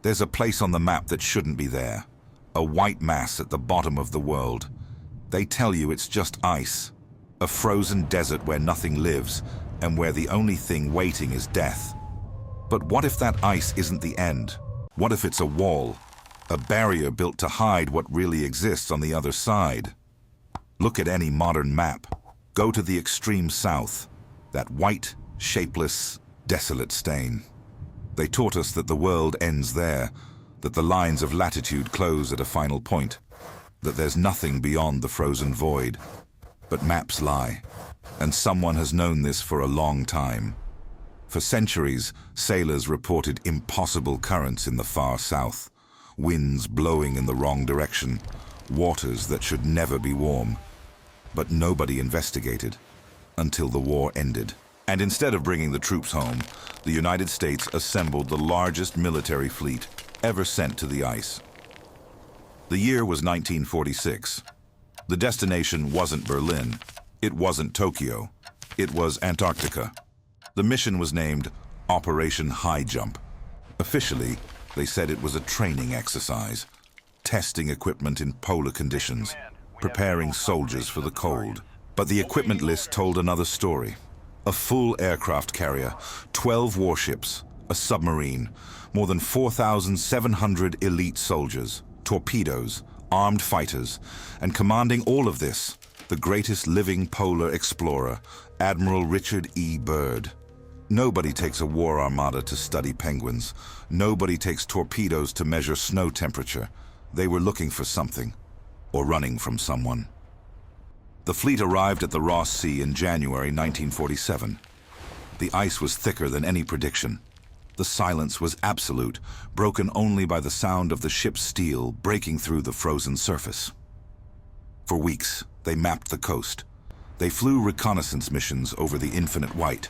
There's a place on the map that shouldn't be there. A white mass at the bottom of the world. They tell you it's just ice. A frozen desert where nothing lives, and where the only thing waiting is death. But what if that ice isn't the end? What if it's a wall? A barrier built to hide what really exists on the other side? Look at any modern map. Go to the extreme south. That white, shapeless, desolate stain. They taught us that the world ends there, that the lines of latitude close at a final point, that there's nothing beyond the frozen void. But maps lie, and someone has known this for a long time. For centuries, sailors reported impossible currents in the far south, winds blowing in the wrong direction, waters that should never be warm. But nobody investigated until the war ended. And instead of bringing the troops home, the United States assembled the largest military fleet ever sent to the ice. The year was 1946. The destination wasn't Berlin. It wasn't Tokyo. It was Antarctica. The mission was named Operation High Jump. Officially, they said it was a training exercise, testing equipment in polar conditions, preparing soldiers for the cold. But the equipment list told another story. A full aircraft carrier, 12 warships, a submarine, more than 4,700 elite soldiers, torpedoes, armed fighters, and commanding all of this, the greatest living polar explorer, Admiral Richard E. Byrd. Nobody takes a war armada to study penguins. Nobody takes torpedoes to measure snow temperature. They were looking for something, or running from someone. The fleet arrived at the Ross Sea in January 1947. The ice was thicker than any prediction. The silence was absolute, broken only by the sound of the ship's steel breaking through the frozen surface. For weeks, they mapped the coast. They flew reconnaissance missions over the infinite white.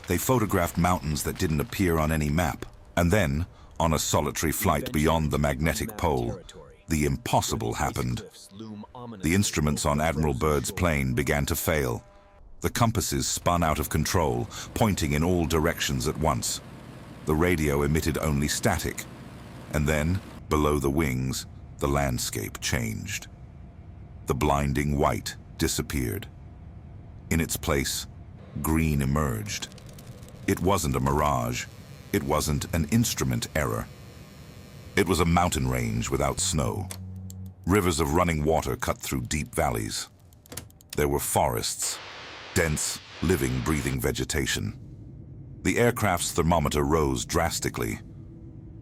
They photographed mountains that didn't appear on any map. And then, on a solitary flight beyond the magnetic pole, the impossible happened. The instruments on Admiral Byrd's plane began to fail. The compasses spun out of control, pointing in all directions at once. The radio emitted only static. And then, below the wings, the landscape changed. The blinding white disappeared. In its place, green emerged. It wasn't a mirage. It wasn't an instrument error. It was a mountain range without snow. Rivers of running water cut through deep valleys. There were forests, dense, living, breathing vegetation. The aircraft's thermometer rose drastically.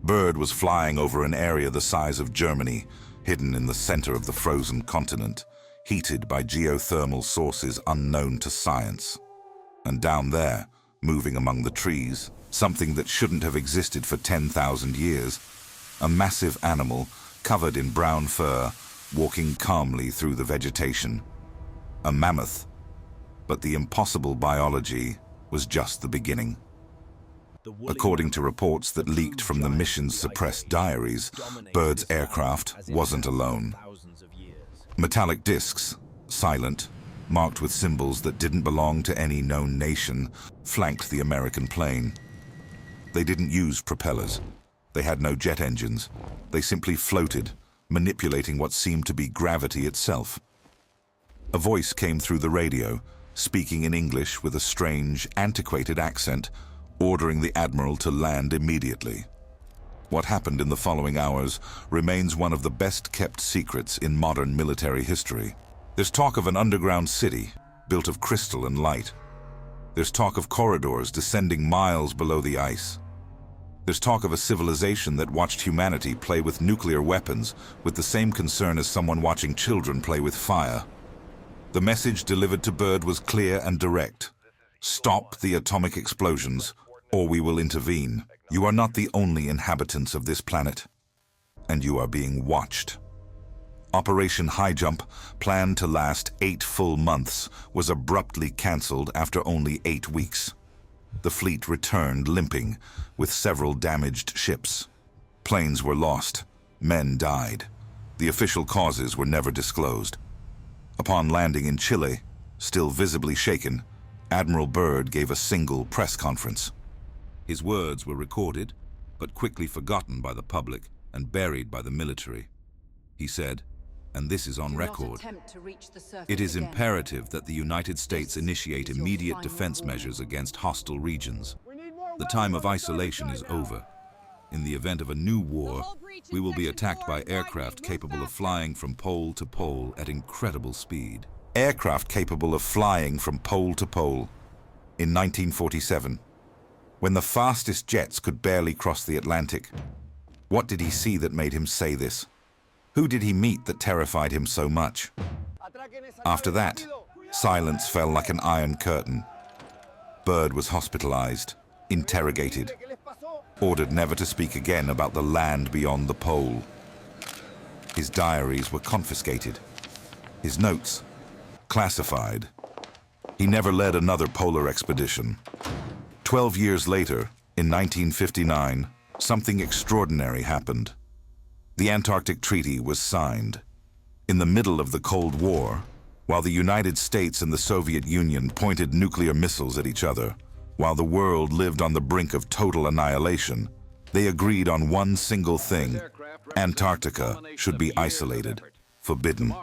Byrd was flying over an area the size of Germany, hidden in the center of the frozen continent, heated by geothermal sources unknown to science. And down there, moving among the trees, something that shouldn't have existed for 10,000 years, a massive animal covered in brown fur, walking calmly through the vegetation. A mammoth. But the impossible biology was just the beginning. According to reports that leaked from the mission's suppressed diaries, Byrd's aircraft wasn't alone. Metallic discs, silent, marked with symbols that didn't belong to any known nation, flanked the American plane. They didn't use propellers. They had no jet engines. They simply floated, manipulating what seemed to be gravity itself. A voice came through the radio, speaking in English with a strange, antiquated accent, ordering the admiral to land immediately. What happened in the following hours remains one of the best-kept secrets in modern military history. There's talk of an underground city, built of crystal and light. There's talk of corridors descending miles below the ice. There's talk of a civilization that watched humanity play with nuclear weapons with the same concern as someone watching children play with fire. The message delivered to Byrd was clear and direct. Stop the atomic explosions, or we will intervene. You are not the only inhabitants of this planet, and you are being watched. Operation High Jump, planned to last 8 full months, was abruptly cancelled after only 8 weeks. The fleet returned limping, with several damaged ships. Planes were lost. Men died. The official causes were never disclosed. Upon landing in Chile, still visibly shaken, Admiral Byrd gave a single press conference. His words were recorded, but quickly forgotten by the public and buried by the military. He said, and this is on record, "It is imperative that the United States initiate immediate defense measures against hostile regions. The time of isolation is over. In the event of a new war, we will be attacked by aircraft capable of flying from pole to pole at incredible speed." Aircraft capable of flying from pole to pole. In 1947, when the fastest jets could barely cross the Atlantic, what did he see that made him say this? Who did he meet that terrified him so much? After that, silence fell like an iron curtain. Byrd was hospitalized, interrogated, ordered never to speak again about the land beyond the pole. His diaries were confiscated, his notes classified. He never led another polar expedition. 12 years later, in 1959, something extraordinary happened. The Antarctic Treaty was signed. In the middle of the Cold War, while the United States and the Soviet Union pointed nuclear missiles at each other, while the world lived on the brink of total annihilation, they agreed on one single thing: Antarctica should be isolated, forbidden,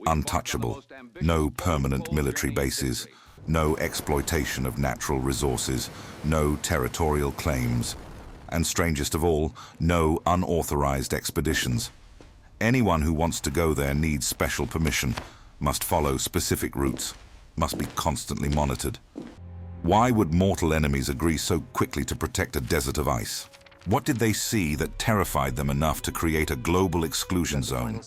untouchable, no permanent military bases, no exploitation of natural resources, no territorial claims, and strangest of all, no unauthorized expeditions. Anyone who wants to go there needs special permission, must follow specific routes, must be constantly monitored. Why would mortal enemies agree so quickly to protect a desert of ice? What did they see that terrified them enough to create a global exclusion zone?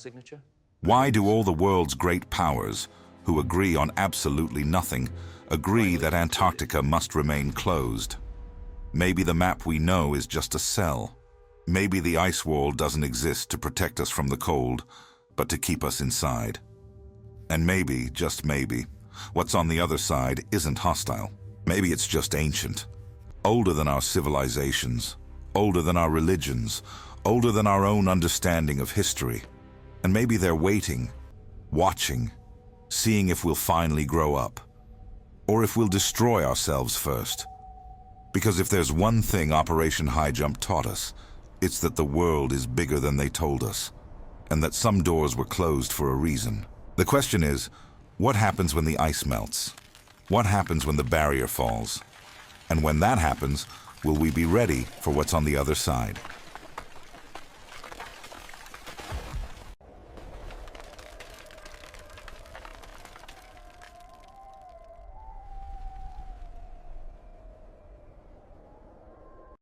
Why do all the world's great powers, who agree on absolutely nothing, agree that Antarctica must remain closed? Maybe the map we know is just a cell. Maybe the ice wall doesn't exist to protect us from the cold, but to keep us inside. And maybe, just maybe, what's on the other side isn't hostile. Maybe it's just ancient, older than our civilizations, older than our religions, older than our own understanding of history. And maybe they're waiting, watching, seeing if we'll finally grow up, or if we'll destroy ourselves first. Because if there's one thing Operation High Jump taught us, it's that the world is bigger than they told us, and that some doors were closed for a reason. The question is, what happens when the ice melts? What happens when the barrier falls? And when that happens, will we be ready for what's on the other side?